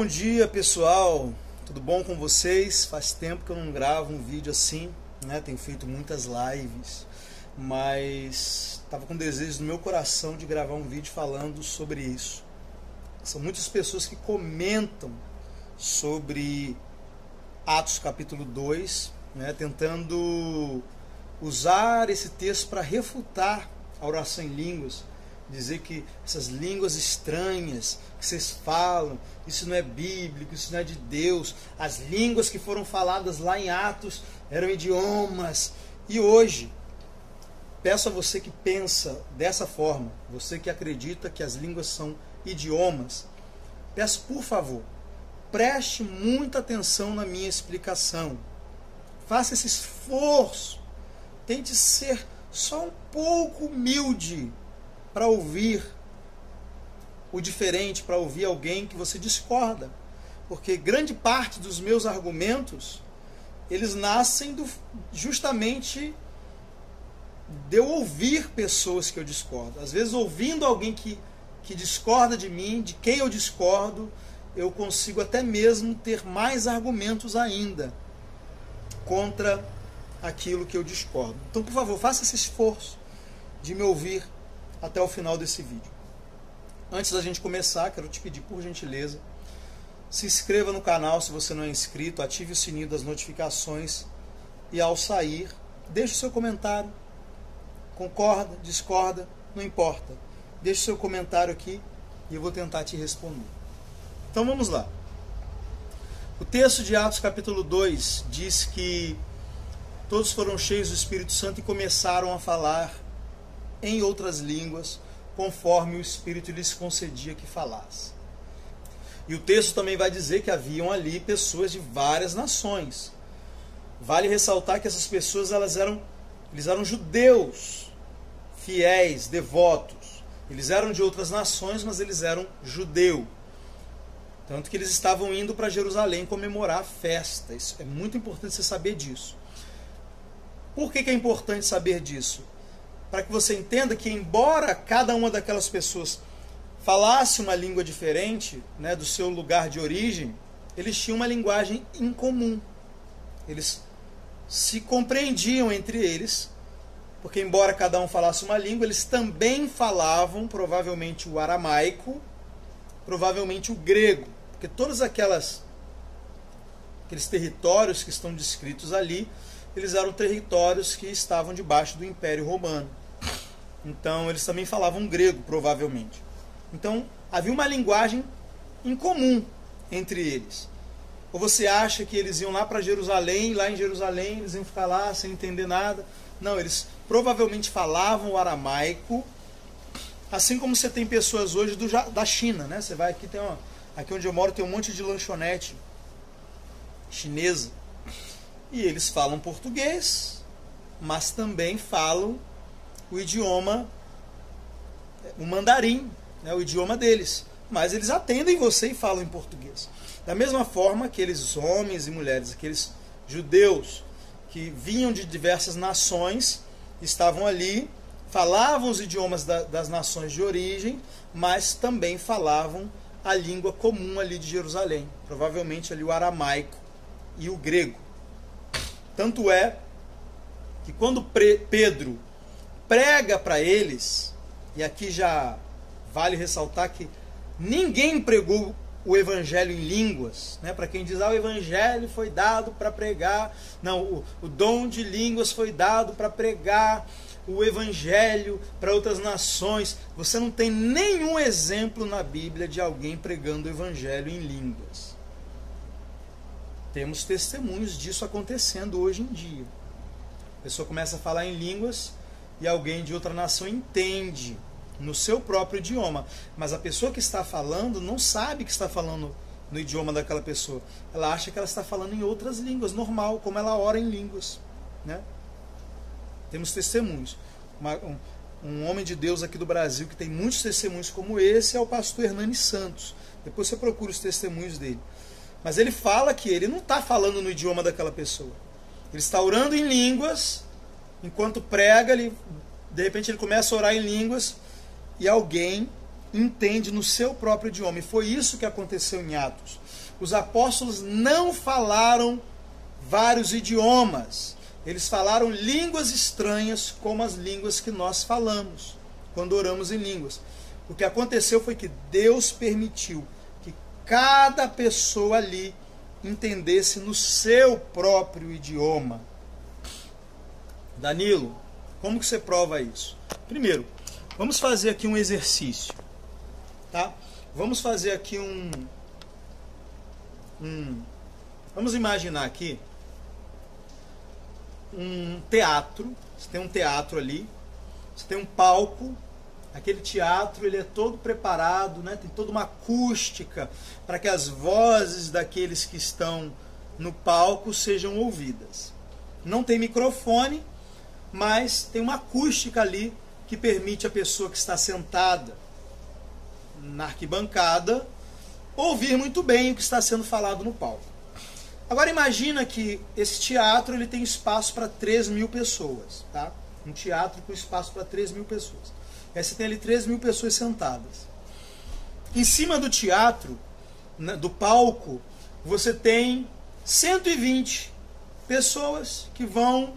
Bom dia, pessoal, tudo bom com vocês? Faz tempo que eu não gravo um vídeo assim, né? Tenho feito muitas lives, mas estava com desejo no meu coração de gravar um vídeo falando sobre isso. São muitas pessoas que comentam sobre Atos capítulo 2, né? Tentando usar esse texto para refutar a oração em línguas, dizer que essas línguas estranhas que vocês falam, isso não é bíblico, isso não é de Deus. As línguas que foram faladas lá em Atos eram idiomas. E hoje, peço a você que pensa dessa forma, você que acredita que as línguas são idiomas, peço por favor, preste muita atenção na minha explicação. Faça esse esforço, tente ser só um pouco humilde para ouvir o diferente, para ouvir alguém que você discorda. Porque grande parte dos meus argumentos, eles nascem justamente de eu ouvir pessoas que eu discordo. Às vezes, ouvindo alguém que discorda de mim, de quem eu discordo, eu consigo até mesmo ter mais argumentos ainda contra aquilo que eu discordo. Então, por favor, faça esse esforço de me ouvir até o final desse vídeo. Antes da gente começar, quero te pedir, por gentileza, se inscreva no canal se você não é inscrito, ative o sininho das notificações e ao sair, deixe o seu comentário. Concorda, discorda, não importa. Deixe o seu comentário aqui e eu vou tentar te responder. Então vamos lá. O texto de Atos capítulo 2 diz que todos foram cheios do Espírito Santo e começaram a falar em outras línguas, conforme o Espírito lhes concedia que falasse. E o texto também vai dizer que haviam ali pessoas de várias nações. Vale ressaltar que essas pessoas eles eram judeus, fiéis, devotos. Eles eram de outras nações, mas eles eram judeus. Tanto que eles estavam indo para Jerusalém comemorar a festa. Isso é muito importante você saber disso. Por que é importante saber disso? Para que você entenda que, embora cada uma daquelas pessoas falasse uma língua diferente, né, do seu lugar de origem, eles tinham uma linguagem em comum. Eles se compreendiam entre eles, porque embora cada um falasse uma língua, eles também falavam provavelmente o aramaico, provavelmente o grego, porque todos aqueles territórios que estão descritos ali, eles eram territórios que estavam debaixo do Império Romano. Então, eles também falavam grego, provavelmente. Então, havia uma linguagem em comum entre eles. Ou você acha que eles iam lá para Jerusalém, e lá em Jerusalém eles iam ficar lá sem entender nada? Não, eles provavelmente falavam o aramaico, assim como você tem pessoas hoje da China, né? Você vai aqui, aqui onde eu moro tem um monte de lanchonete chinesa. E eles falam português, mas também falam o idioma, o mandarim, né, o idioma deles. Mas eles atendem você e falam em português. Da mesma forma, aqueles homens e mulheres, aqueles judeus que vinham de diversas nações, estavam ali, falavam os idiomas das nações de origem, mas também falavam a língua comum ali de Jerusalém. Provavelmente ali o aramaico e o grego. Tanto é que quando Pedro prega para eles, e aqui já vale ressaltar que ninguém pregou o evangelho em línguas, né? Para quem diz, o evangelho foi dado para pregar, não, o dom de línguas foi dado para pregar o evangelho para outras nações. Você não tem nenhum exemplo na Bíblia de alguém pregando o evangelho em línguas. Temos testemunhos disso acontecendo hoje em dia. A pessoa começa a falar em línguas e alguém de outra nação entende no seu próprio idioma. Mas a pessoa que está falando não sabe que está falando no idioma daquela pessoa. Ela acha que ela está falando em outras línguas, normal, como ela ora em línguas, né? Temos testemunhos. Um homem de Deus aqui do Brasil que tem muitos testemunhos como esse é o pastor Hernani Santos. Depois você procura os testemunhos dele. Mas ele fala que ele não está falando no idioma daquela pessoa. Ele está orando em línguas, enquanto prega, de repente ele começa a orar em línguas e alguém entende no seu próprio idioma. E foi isso que aconteceu em Atos. Os apóstolos não falaram vários idiomas. Eles falaram línguas estranhas, como as línguas que nós falamos, quando oramos em línguas. O que aconteceu foi que Deus permitiu que cada pessoa ali entendesse no seu próprio idioma. Danilo, como que você prova isso? Primeiro, vamos fazer aqui um exercício, tá? Vamos fazer aqui vamos imaginar aqui um teatro. Você tem um teatro ali, você tem um palco. Aquele teatro ele é todo preparado, né? Tem toda uma acústica para que as vozes daqueles que estão no palco sejam ouvidas. Não tem microfone, mas tem uma acústica ali que permite a pessoa que está sentada na arquibancada ouvir muito bem o que está sendo falado no palco. Agora imagina que esse teatro ele tem espaço para 3.000 pessoas, tá? Um teatro com espaço para 3.000 pessoas. Aí você tem ali 3.000 pessoas sentadas. Em cima do teatro, do palco, você tem 120 pessoas que vão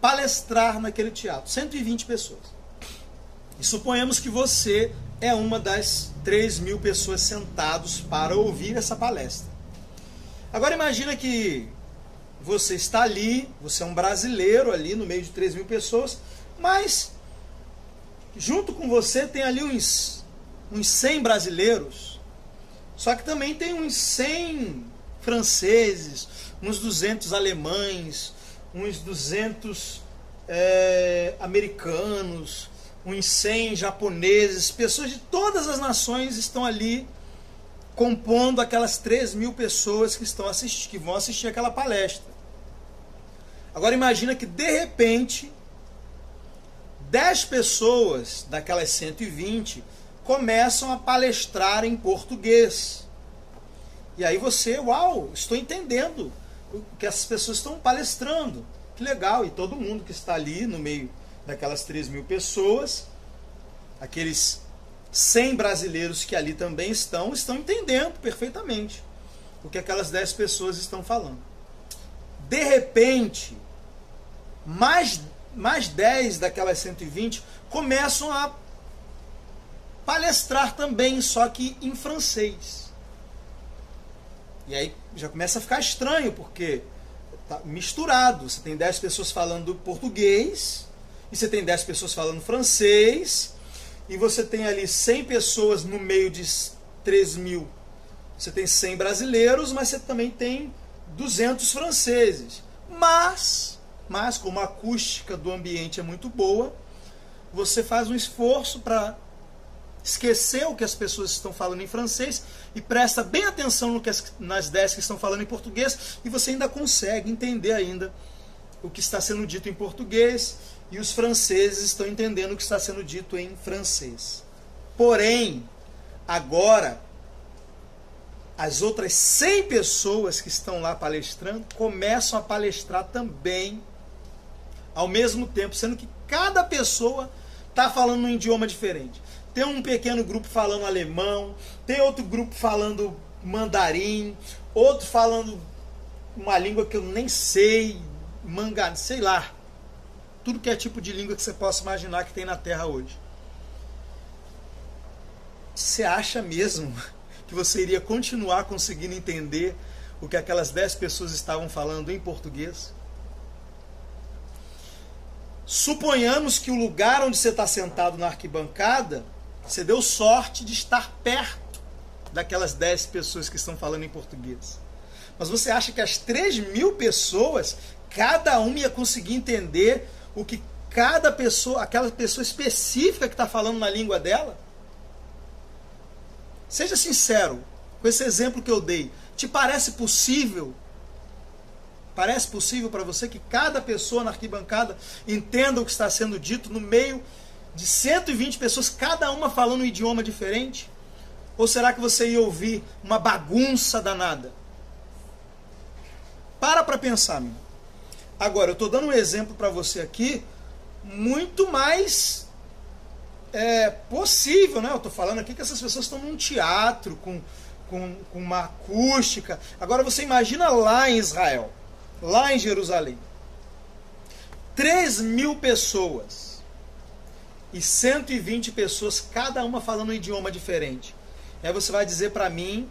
palestrar naquele teatro. 120 pessoas. E suponhamos que você é uma das 3.000 pessoas sentadas para ouvir essa palestra. Agora imagina que você está ali, você é um brasileiro ali no meio de 3.000 pessoas, mas junto com você tem ali uns 100 brasileiros, só que também tem uns 100 franceses, uns 200 alemães, uns 200 americanos, uns 100 japoneses, pessoas de todas as nações estão ali compondo aquelas 3.000 pessoas que vão assistir aquela palestra. Agora imagina que de repente 10 pessoas daquelas 120 começam a palestrar em português. E aí você, uau, estou entendendo o que essas pessoas estão palestrando. Que legal. E todo mundo que está ali no meio daquelas 3.000 pessoas, aqueles 100 brasileiros que ali também estão entendendo perfeitamente o que aquelas 10 pessoas estão falando. De repente, mais 10 daquelas 120 começam a palestrar também, só que em francês. E aí já começa a ficar estranho, porque tá misturado. Você tem 10 pessoas falando português, e você tem 10 pessoas falando francês, e você tem ali 100 pessoas no meio de 3.000. Você tem 100 brasileiros, mas você também tem 200 franceses. Mas como a acústica do ambiente é muito boa, você faz um esforço para esquecer o que as pessoas estão falando em francês e presta bem atenção no que nas 10 que estão falando em português, e você ainda consegue entender ainda o que está sendo dito em português, e os franceses estão entendendo o que está sendo dito em francês. Porém, agora, as outras 100 pessoas que estão lá palestrando começam a palestrar também ao mesmo tempo, sendo que cada pessoa está falando um idioma diferente. Tem um pequeno grupo falando alemão, tem outro grupo falando mandarim, outro falando uma língua que eu nem sei, sei lá. Tudo que é tipo de língua que você possa imaginar que tem na Terra hoje. Você acha mesmo que você iria continuar conseguindo entender o que aquelas 10 pessoas estavam falando em português? Suponhamos que o lugar onde você está sentado na arquibancada, você deu sorte de estar perto daquelas 10 pessoas que estão falando em português. Mas você acha que as 3.000 pessoas, cada uma ia conseguir entender o que cada pessoa, aquela pessoa específica que está falando na língua dela? Seja sincero, com esse exemplo que eu dei, te parece possível? Parece possível para você que cada pessoa na arquibancada entenda o que está sendo dito no meio de 120 pessoas, cada uma falando um idioma diferente? Ou será que você ia ouvir uma bagunça danada? Para pensar, meu. Agora, eu estou dando um exemplo para você aqui muito mais possível, né? Eu estou falando aqui que essas pessoas estão num teatro com com uma acústica. Agora você imagina lá em Israel, lá em Jerusalém, 3.000 pessoas e 120 pessoas, cada uma falando um idioma diferente. Aí você vai dizer para mim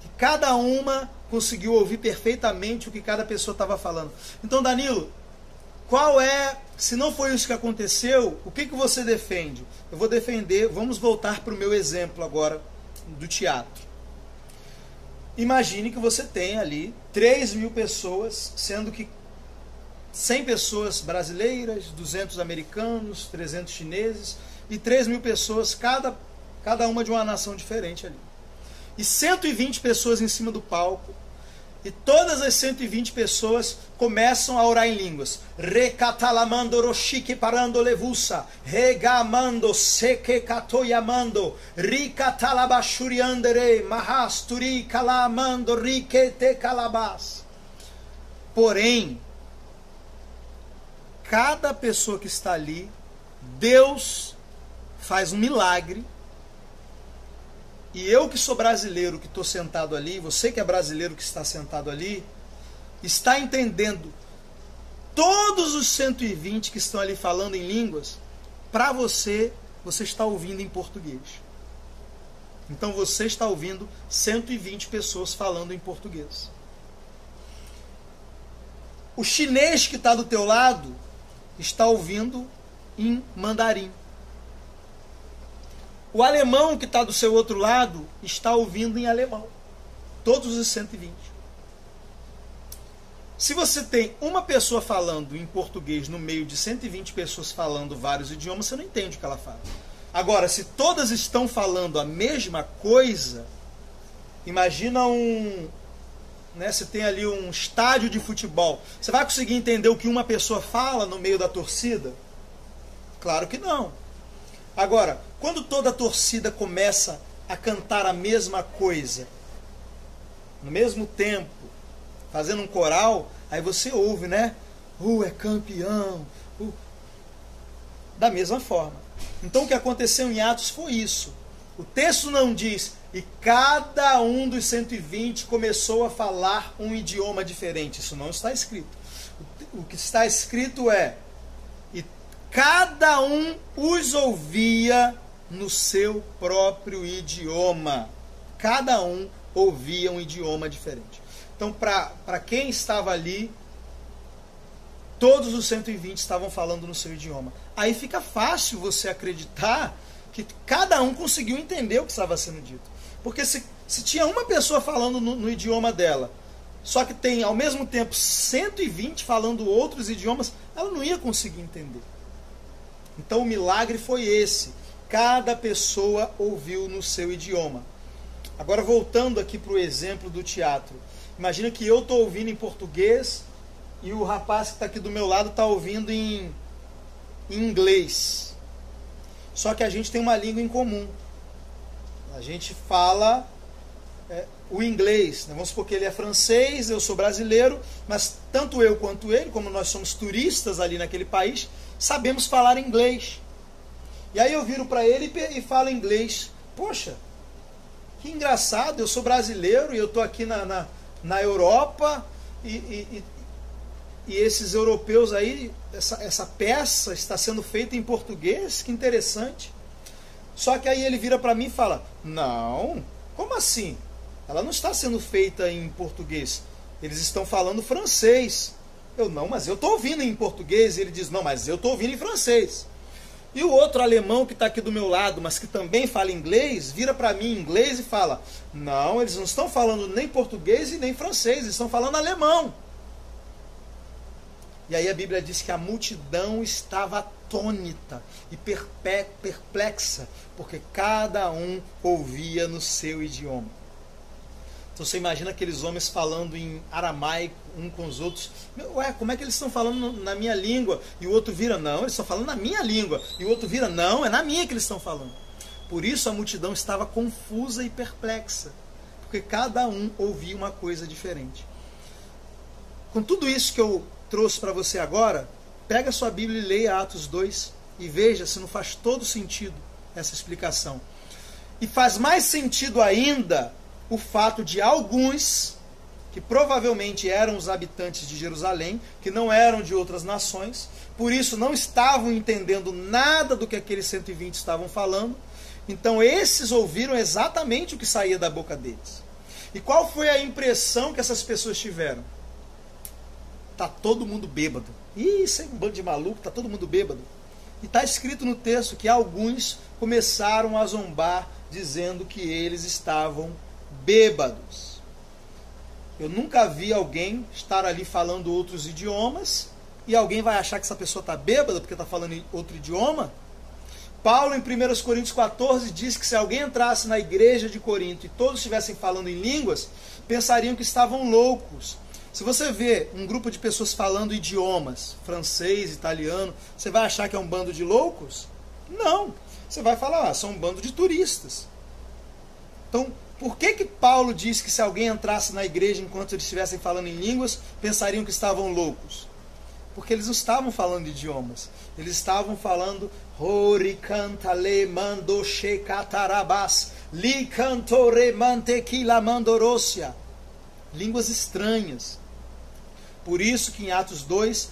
que cada uma conseguiu ouvir perfeitamente o que cada pessoa estava falando. Então, Danilo, qual é, se não foi isso que aconteceu, o que você defende? Eu vou defender, vamos voltar para o meu exemplo agora do teatro. Imagine que você tem ali 3.000 pessoas, sendo que 100 pessoas brasileiras, 200 americanos, 300 chineses e 3.000 pessoas, cada uma de uma nação diferente ali. E 120 pessoas em cima do palco. E todas as 120 pessoas começam a orar em línguas. Recatalamando roshike parando levusa, regamando seke katoyamando, ricatalabashuriandere, mahasturi kalamando, rikete kalabas. Porém, cada pessoa que está ali, Deus faz um milagre. E eu que sou brasileiro, que estou sentado ali, você que é brasileiro que está sentado ali, está entendendo todos os 120 que estão ali falando em línguas, para você está ouvindo em português. Então você está ouvindo 120 pessoas falando em português. O chinês que está do teu lado está ouvindo em mandarim. O alemão que está do seu outro lado está ouvindo em alemão. Todos os 120. Se você tem uma pessoa falando em português no meio de 120 pessoas falando vários idiomas, você não entende o que ela fala. Agora, se todas estão falando a mesma coisa, imagina você tem ali um estádio de futebol. Você vai conseguir entender o que uma pessoa fala no meio da torcida? Claro que não. Agora, quando toda a torcida começa a cantar a mesma coisa, no mesmo tempo, fazendo um coral, aí você ouve, né? É campeão. Da mesma forma. Então o que aconteceu em Atos foi isso. O texto não diz, e cada um dos 120 começou a falar um idioma diferente. Isso não está escrito. O que está escrito é, cada um os ouvia no seu próprio idioma. Cada um ouvia um idioma diferente. Então, para quem estava ali, todos os 120 estavam falando no seu idioma. Aí fica fácil você acreditar que cada um conseguiu entender o que estava sendo dito. Porque se tinha uma pessoa falando no idioma dela, só que tem ao mesmo tempo 120 falando outros idiomas, ela não ia conseguir entender. Então o milagre foi esse. Cada pessoa ouviu no seu idioma. Agora voltando aqui para o exemplo do teatro. Imagina que eu estou ouvindo em português e o rapaz que está aqui do meu lado está ouvindo em inglês. Só que a gente tem uma língua em comum. A gente fala o inglês. Vamos supor que ele é francês, eu sou brasileiro, mas tanto eu quanto ele, como nós somos turistas ali naquele país, sabemos falar inglês. E aí eu viro para ele e falo inglês. Poxa, que engraçado, eu sou brasileiro e eu estou aqui na Europa e esses europeus aí, essa peça está sendo feita em português, que interessante. Só que aí ele vira para mim e fala, não, como assim? Ela não está sendo feita em português, eles estão falando francês. Eu, não, mas eu estou ouvindo em português. E ele diz, não, mas eu estou ouvindo em francês. E o outro alemão que está aqui do meu lado, mas que também fala inglês, vira para mim em inglês e fala, não, eles não estão falando nem português e nem francês, eles estão falando alemão. E aí a Bíblia diz que a multidão estava atônita e perplexa, porque cada um ouvia no seu idioma. Então você imagina aqueles homens falando em aramaico um com os outros. Ué, como é que eles estão falando na minha língua? E o outro vira, não, eles estão falando na minha língua. E o outro vira, não, é na minha que eles estão falando. Por isso a multidão estava confusa e perplexa, porque cada um ouvia uma coisa diferente. Com tudo isso que eu trouxe para você agora, pega a sua Bíblia e leia Atos 2 e veja se não faz todo sentido essa explicação. E faz mais sentido ainda o fato de alguns, que provavelmente eram os habitantes de Jerusalém, que não eram de outras nações, por isso não estavam entendendo nada do que aqueles 120 estavam falando. Então esses ouviram exatamente o que saía da boca deles. E qual foi a impressão que essas pessoas tiveram? Tá todo mundo bêbado. Ih, isso é um bando de maluco, tá todo mundo bêbado. E está escrito no texto que alguns começaram a zombar, dizendo que eles estavam bêbados. Eu nunca vi alguém estar ali falando outros idiomas e alguém vai achar que essa pessoa está bêbada porque está falando em outro idioma. Paulo, em 1 Coríntios 14, diz que se alguém entrasse na igreja de Corinto e todos estivessem falando em línguas, pensariam que estavam loucos. Se você vê um grupo de pessoas falando idiomas, francês, italiano, você vai achar que é um bando de loucos? Não. Você vai falar, são um bando de turistas. Então, por que Paulo diz que se alguém entrasse na igreja enquanto eles estivessem falando em línguas, pensariam que estavam loucos? Porque eles não estavam falando idiomas. Eles estavam falando Horicantale mandoshe catarabas, licantore mantequila mandorosia. Línguas estranhas. Por isso que em Atos 2,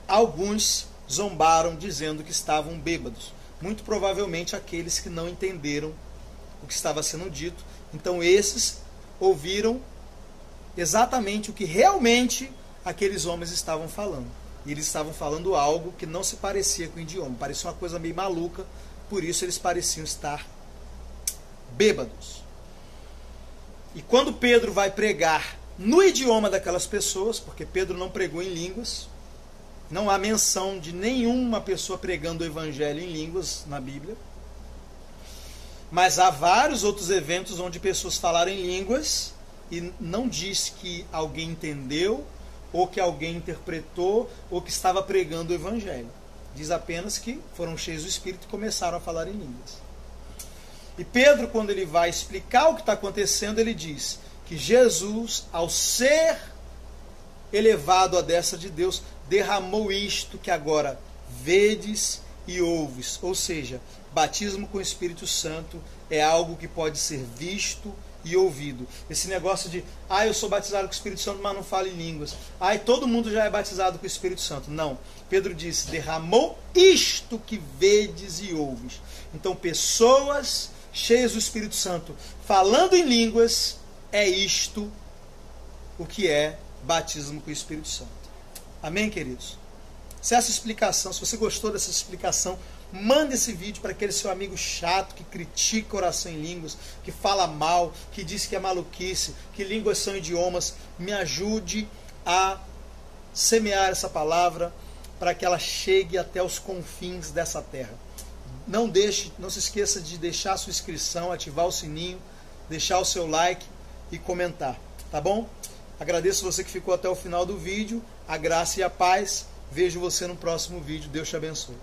alguns zombaram dizendo que estavam bêbados. Muito provavelmente aqueles que não entenderam o que estava sendo dito. Então esses ouviram exatamente o que realmente aqueles homens estavam falando. E eles estavam falando algo que não se parecia com o idioma. Parecia uma coisa meio maluca, por isso eles pareciam estar bêbados. E quando Pedro vai pregar no idioma daquelas pessoas, porque Pedro não pregou em línguas, não há menção de nenhuma pessoa pregando o evangelho em línguas na Bíblia, mas há vários outros eventos onde pessoas falaram em línguas e não diz que alguém entendeu, ou que alguém interpretou, ou que estava pregando o evangelho. Diz apenas que foram cheios do Espírito e começaram a falar em línguas. E Pedro, quando ele vai explicar o que está acontecendo, ele diz que Jesus, ao ser elevado à destra de Deus, derramou isto que agora vedes e ouves. Ou seja, batismo com o Espírito Santo é algo que pode ser visto e ouvido. Esse negócio de, eu sou batizado com o Espírito Santo, mas não falo em línguas. Todo mundo já é batizado com o Espírito Santo. Não. Pedro disse, derramou isto que vedes e ouves. Então, pessoas cheias do Espírito Santo falando em línguas, é isto o que é batismo com o Espírito Santo. Amém, queridos? Se essa explicação, se você gostou dessa explicação, manda esse vídeo para aquele seu amigo chato que critica oração em línguas, que fala mal, que diz que é maluquice, que línguas são idiomas. Me ajude a semear essa palavra para que ela chegue até os confins dessa terra. Não se esqueça de deixar a sua inscrição, ativar o sininho, deixar o seu like e comentar, tá bom? Agradeço você que ficou até o final do vídeo. A graça e a paz. Vejo você no próximo vídeo. Deus te abençoe.